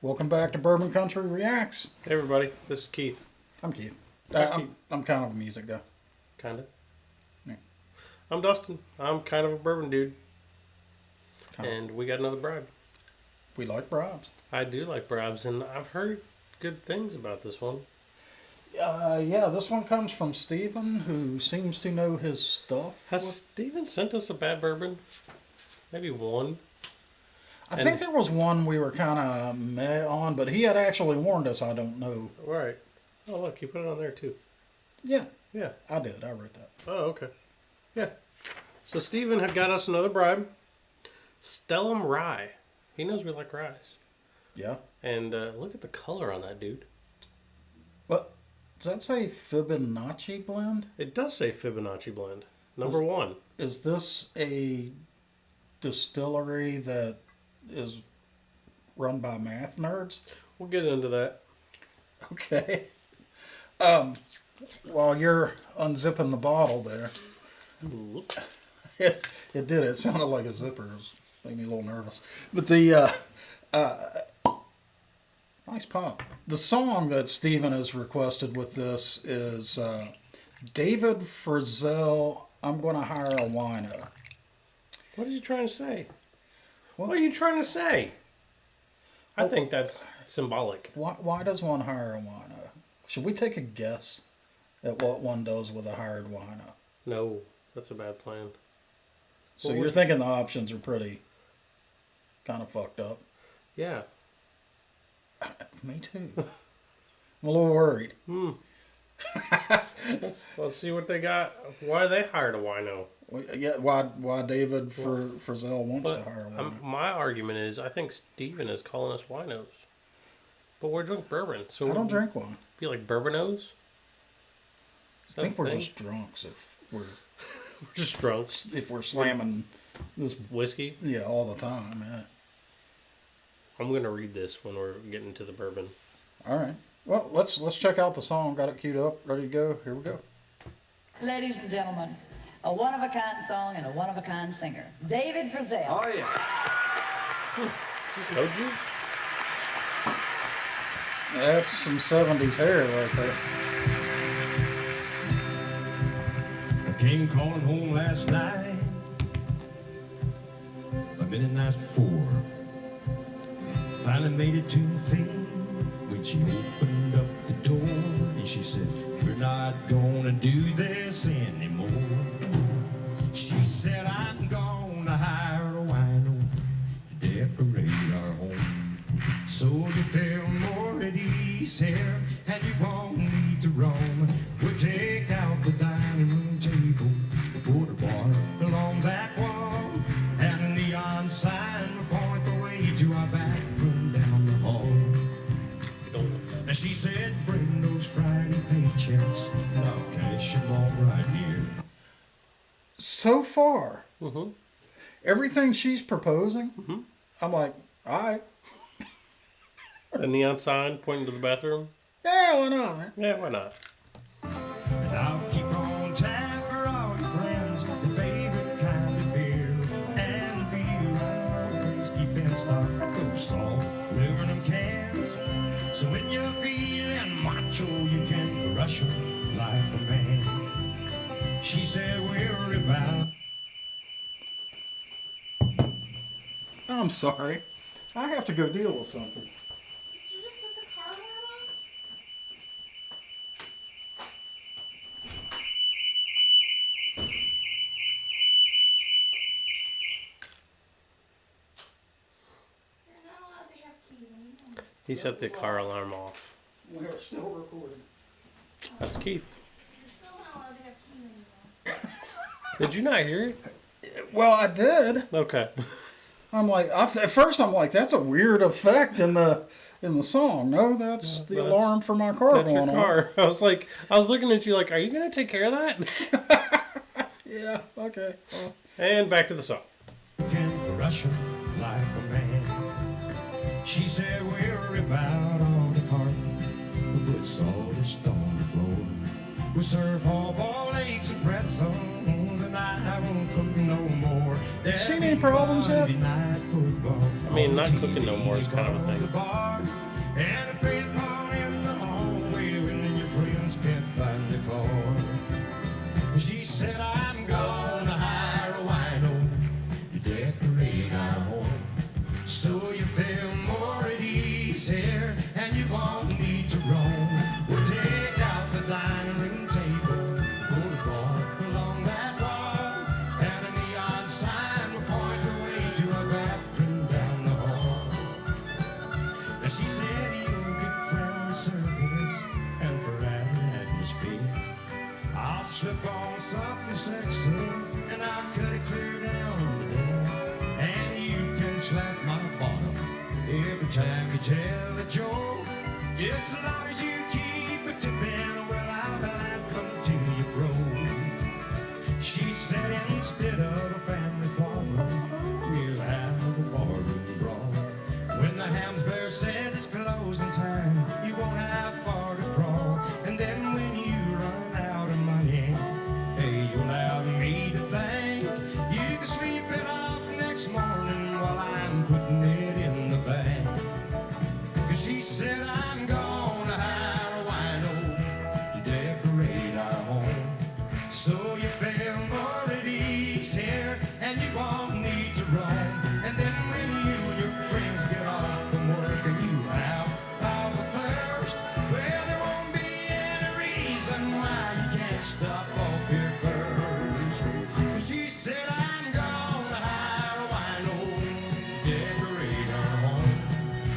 Welcome back to Bourbon Country Reacts. Hey everybody, this is Keith. I'm Keith. Hi, Keith. I'm kind of a music guy. Kinda. Yeah. I'm Dustin. I'm kind of a bourbon dude. Kinda. And we got another bribe. We like bribes. I do like bribes, and I've heard good things about this one. Yeah, this one comes from Steven, who seems to know his stuff. Has Steven sent us a bad bourbon? Maybe one. I think there was one we were kind of meh on, but he had actually warned us. I don't know. Right. Oh, look, he put it on there too. Yeah. Yeah. I did. I wrote that. Oh, okay. Yeah. So Steven had got us another bribe. Stellum rye. He knows we like ryes. Yeah. And look at the color on that, dude. What? Does that say Fibonacci blend? It does say Fibonacci blend. Number one. Is this a distillery that is run by math nerds? We'll get into that. Okay. While you're unzipping the bottle there, it did. It sounded like a zipper. It made me a little nervous. But the nice pop. The song that Steven has requested with this is David Frizzel, I'm Gonna Hire a Wino. What are you trying to say? What are you trying to say? I think that's symbolic. Why does one hire a wino? Should we take a guess at what one does with a hired wino? No, that's a bad plan. So you're thinking the options are pretty kind of fucked up? Yeah. Me too. I'm a little worried. Let's see what they got. Why they hired a wino? Yeah, why David Frizell wants to hire a wino. My argument is I think Steven is calling us winos. But we're drinking bourbon. So I don't drink one. Be like bourbonos? I think we're just drunks if we're just drunks. If we're slamming this whiskey? Yeah, all the time, yeah. I'm gonna read this when we're getting to the bourbon. Alright. Well, let's check out the song. Got it queued up, ready to go. Here we go. Ladies and gentlemen, a one-of-a-kind song and a one-of-a-kind singer, David Frizzel. Oh, yeah. Is this Hoju? That's some 70s hair right there. I came calling home last night, a minute nights before. Finally made it to the thing when she opened up the door and she said, we're not gonna do this anymore. She said, I'm gonna hire a wino to decorate our home. So you feel more at ease here and you won't need to roam. We'll take out the dining room table, put a bar along that wall, and a neon sign will point the way to our back room down the hall. And she said, bring those Friday paychecks, and I'll cash them all right here. So far, everything she's proposing, I'm like, all right. The neon sign pointing to the bathroom? Yeah, why not, man? Yeah, why not? And I'll keep on tap for all your friends, the favorite kind of beer. And for you, I'll always keep in stock those salt aluminum cans. So when you're feeling macho, you can crush 'em like a man. She said, worry about. I'm sorry. I have to go deal with something. Did you just set the car alarm off? You're not allowed to have keys anymore. He set the car alarm off. We are still recording. That's Keith. You're still not allowed to have keys anymore. Did you not hear it? Well, I did. Okay. I'm like, at first I'm like, that's a weird effect in the song. No, that's the alarm for my car That's going your car. off. I was looking at you like, are you gonna take care of that? Yeah, okay. Well, And back to the song. Can crush 'em like a man. She said, worry about all the party. We'll put sawdust on the floor. We'll serve hard-boiled eggs and pretzels, and I won't cook no more. seen any problems yet? Monday night football. I mean, not cooking no more is kind of a thing. The bar, I could tell a joke, just as long as you keep it tipping, well, I'll be laughing till you broke. She said instead of a family quarrel, we'll have a barroom brawl. When the hamster says it's closing time, you won't have far to crawl. And then when you run out of money, hey, you'll have me to thank. You can sleep it off next morning while I'm putting it in the bank. 'Cause she said I'm gonna hire a wino to decorate our home, so you feel more at ease here and you won't need to roam. And then when you and your friends get off from work and you have all the thirst, well, there won't be any reason why you can't stop off here first. 'Cause she said I'm gonna hire a wino to decorate our home,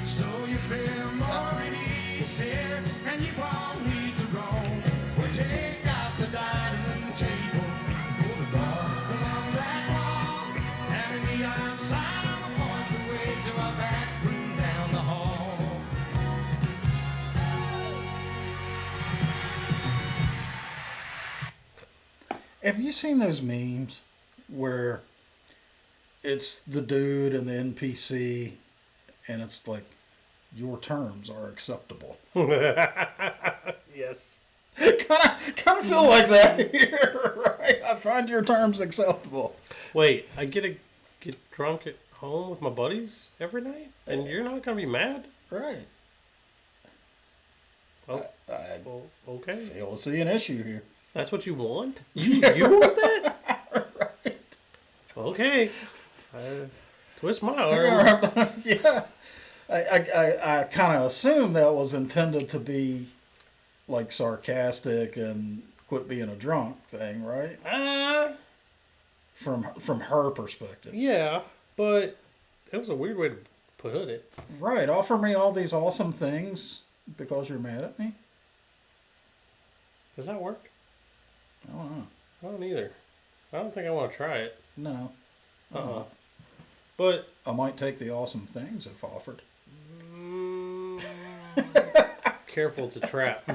so you feel more at ease here and you won't need to roam. We'll take out the dining table, pull the bar along that wall, and a neon sign on the point the way to our back room down the hall. Have you seen those memes where it's the dude and the NPC, and it's like, your terms are acceptable? Yes. kind of feel like that here, right? I find your terms acceptable. Wait, I get drunk at home with my buddies every night, and you're not gonna be mad? Right. Oh, I well, okay. fail to see an issue here. That's what you want? You want that? Right. Okay. Twist my arm. Yeah. I kind of assumed that was intended to be like sarcastic and quit being a drunk thing, right? From her perspective. Yeah, but it was a weird way to put it. Right. Offer me all these awesome things because you're mad at me? Does that work? I don't know. I don't either. I don't think I want to try it. No. But I might take the awesome things if offered. Careful, it's a trap.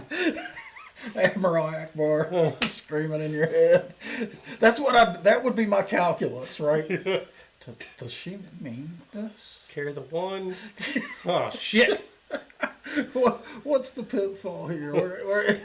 Mariah Akbar screaming in your head. That would be my calculus, right? Does she mean this? Carry the one. Oh, shit. What's the pitfall here?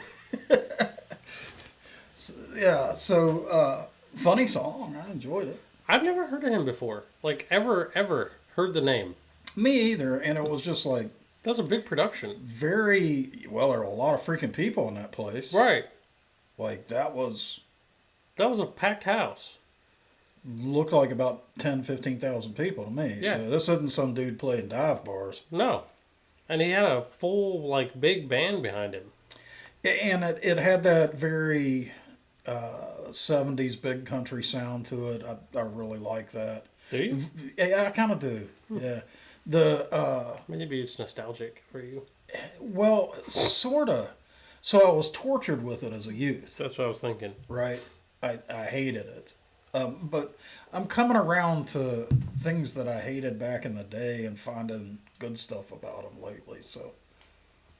So funny song. I enjoyed it. I've never heard of him before. Like, ever heard the name. Me either. And it was just like, That was a big production. well, there were a lot of freaking people in that place. Right. Like, that was... That was a packed house. Looked like about 10, 15,000 people to me. Yeah. So this isn't some dude playing dive bars. No. And he had a full, like, big band behind him. And it had that very 70s big country sound to it. I really like that. Do you? Yeah, I kind of do. Yeah. Maybe it's nostalgic for you. Well, sort of. So I was tortured with it as a youth. That's what I was thinking. Right. I hated it. But I'm coming around to things that I hated back in the day and finding good stuff about them lately. So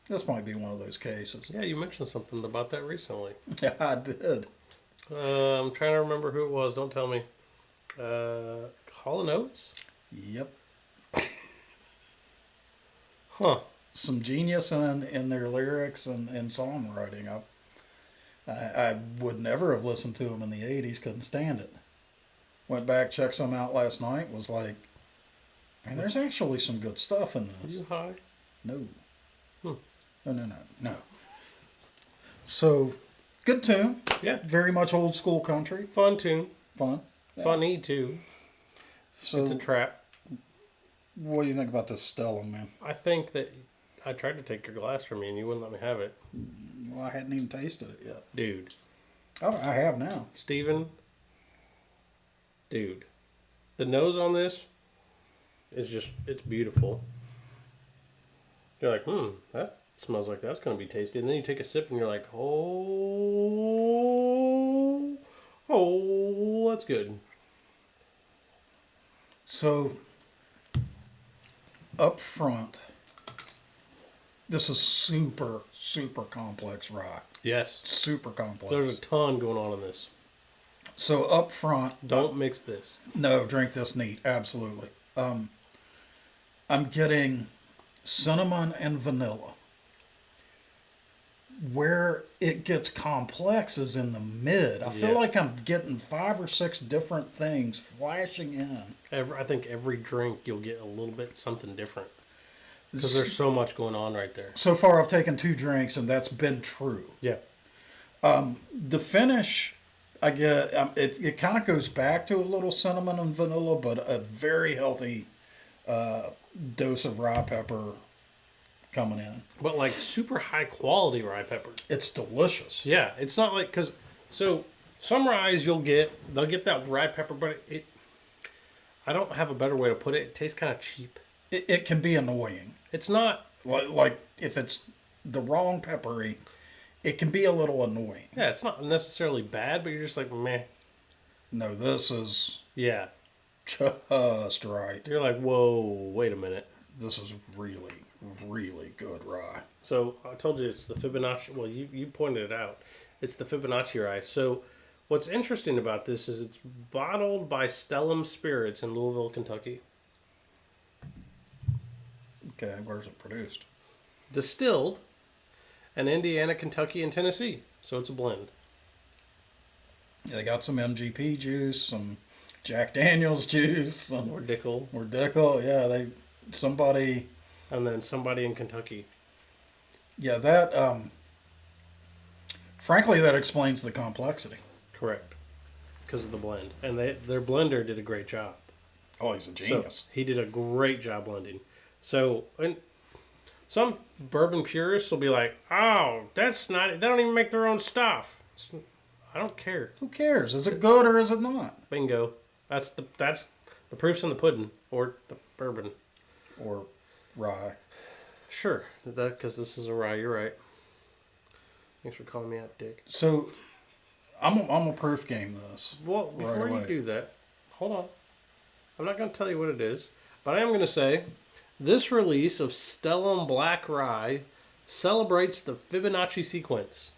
this might be one of those cases. Yeah, you mentioned something about that recently. Yeah, I did. I'm trying to remember who it was. Don't tell me. Hall & Oates? Yep. Huh. Some genius in their lyrics and songwriting. I would never have listened to them in the 80s. Couldn't stand it. Went back, checked some out last night. Was like, man, there's actually some good stuff in Are this. you high? No. Hmm. No. So, good tune. Yeah. Very much old school country. Fun tune. Fun. Yeah. Funny, too. So, It's a trap. what do you think about this Stellum, man? I think that I tried to take your glass from you and you wouldn't let me have it. Well, I hadn't even tasted it yet. Dude. Oh, I have now. Steven. Dude. The nose on this is just, it's beautiful. You're like, that smells like that's going to be tasty. And then you take a sip and you're like, oh, that's good. So, up front, This is super, super complex rye. Yes. Super complex. There's a ton going on in this. So up front, Don't mix this. no, drink this neat. Absolutely. I'm getting cinnamon and vanilla. Where it gets complex is in the mid. I feel Yeah. like I'm getting 5 or 6 different things flashing in. I think every drink you'll get a little bit something different. Because there's so much going on right there. So far, I've taken 2 drinks, and that's been true. Yeah. The finish, I get it kind of goes back to a little cinnamon and vanilla, but a very healthy dose of rye pepper coming in. But like super high quality rye pepper. It's delicious. Yeah. It's not like, because, so some ryes they'll get that rye pepper, but I don't have a better way to put it. It tastes kind of cheap. It can be annoying. It's not, Like if it's the wrong peppery, it can be a little annoying. yeah, it's not necessarily bad, but you're just like, meh. No, this is Yeah. just right. You're like, whoa, wait a minute. This is really, really good rye. So I told you it's the Fibonacci. Well, you pointed it out. It's the Fibonacci rye. So what's interesting about this is it's bottled by Stellum Spirits in Louisville, Kentucky. Okay, where's it produced? Distilled in Indiana, Kentucky, and Tennessee. So it's a blend. They got some MGP juice, some Jack Daniels juice, some Or Dickel. or Dickel. Yeah, somebody. And then somebody in Kentucky. Yeah, that. Frankly, that explains the complexity. Correct. Because of the blend. And their blender did a great job. Oh, he's a genius. So he did a great job blending. So, and some bourbon purists will be like, "Oh, that's not. They don't even make their own stuff." I don't care. Who cares? Is it good or is it not? Bingo. That's the proof's in the pudding or the bourbon. Or rye. Sure, because this is a rye. You're right. Thanks for calling me out, Dick. So, I'm a proof game this. Well, before you away. do that, hold on. I'm not going to tell you what it is, but I am going to say this release of Stellum Black Rye celebrates the Fibonacci sequence.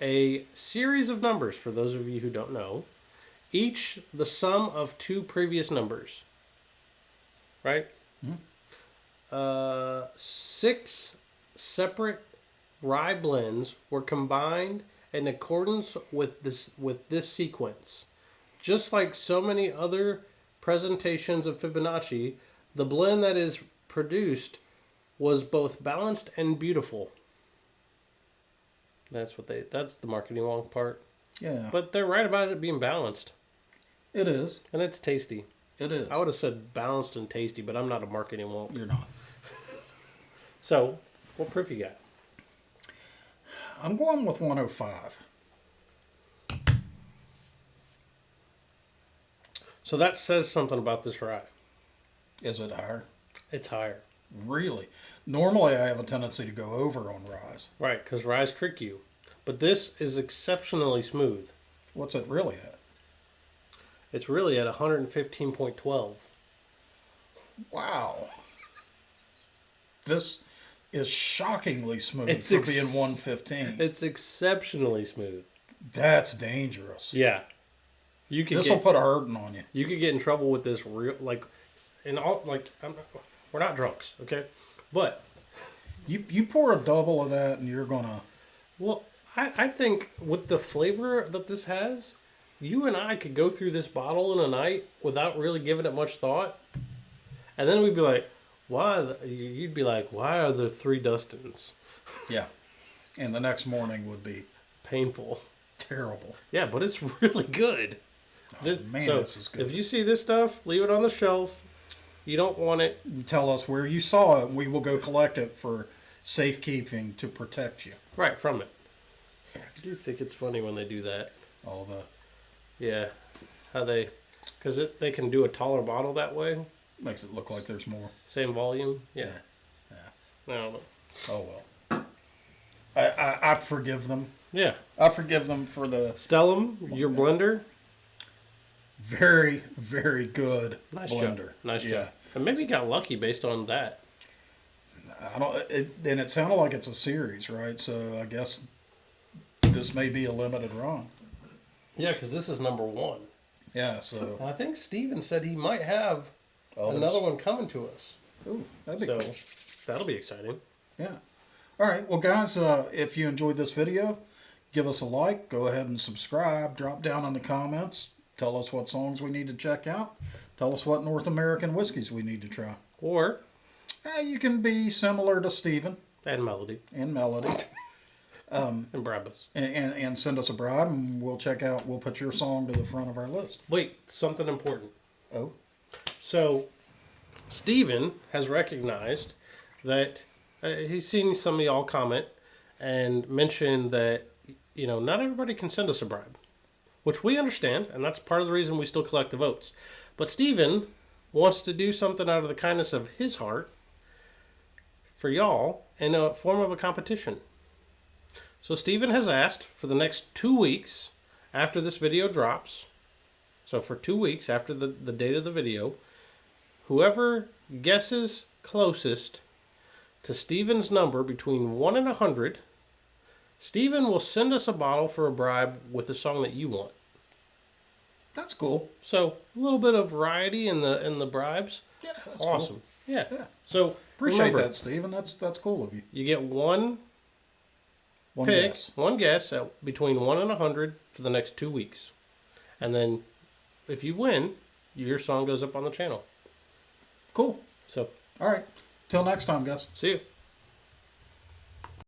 A series of numbers, for those of you who don't know, each the sum of 2 previous numbers. Right? 6 separate rye blends were combined in accordance with this sequence. Just like so many other presentations of Fibonacci, the blend that is produced was both balanced and beautiful. That's the marketing wonk part. Yeah. But they're right about it being balanced. It is. And it's tasty. It is. I would have said balanced and tasty, but I'm not a marketing wonk. You're not. So, what proof you got? I'm going with 105. So that says something about this rye. Is it higher? It's higher. Really? Normally, I have a tendency to go over on ryes. Right, because ryes trick you. But this is exceptionally smooth. What's it really at? It's really at 115.12. Wow. This is shockingly smooth It's for being 115. It's exceptionally smooth. That's dangerous. Yeah. You could This will get put a hurting on you. you could get in trouble with this real we're not drunks, okay? But You pour a double of that and you're going to... well, I think with the flavor that this has, you and I could go through this bottle in a night without really giving it much thought. And then we'd be like, you'd be like, why are there 3 Dustins? Yeah. And the next morning would be Painful. terrible. Yeah, but it's really good. Man, So, this is good. if you see this stuff, leave it on the shelf. You don't want it. You tell us where you saw it and we will go collect it for safekeeping to protect you. Right, from it. I do think it's funny when they do that. All the... Yeah. How they... Because they can do a taller bottle that way. Makes it look like there's more. Same volume. Yeah. Yeah. I don't know. Oh, well. I forgive them. Yeah. I forgive them for the Stellum, your blender. very, very good Nice blender. job. Nice Yeah. job. And maybe you got lucky based on that. I don't. And it sounded like it's a series, right? So I guess this may be a limited run. Yeah, because this is number 1. Yeah. So And I think Steven said he might have others. another one coming to us. Ooh, that'd be So cool. that'll be exciting. Yeah. All right. Well, guys, if you enjoyed this video, give us a like. Go ahead and subscribe. Drop down in the comments. Tell us what songs we need to check out. Tell us what North American whiskeys we need to try. Or, You can be similar to Steven and Melody. and Melody. And Brabus. And send us a bribe, and we'll put your song to the front of our list. Wait, something important. Oh. So, Steven has recognized that he's seen some of y'all comment and mention that, not everybody can send us a bribe, which we understand, and that's part of the reason we still collect the votes. But Steven wants to do something out of the kindness of his heart for y'all in a form of a competition. So Steven has asked for the next 2 weeks after this video drops, so for 2 weeks after the date of the video, whoever guesses closest to Steven's number between 1 and 100, Steven will send us a bottle for a bribe with the song that you want. That's cool. So a little bit of variety in the bribes. Yeah, that's Awesome. cool. Yeah. Yeah. So Appreciate remember, that, Steven. That's cool of you. you get one One pick, guess. one guess at between 1 and 100 for the next 2 weeks. And then if you win, your song goes up on the channel. Cool. So All right. Till next time, guys. see you.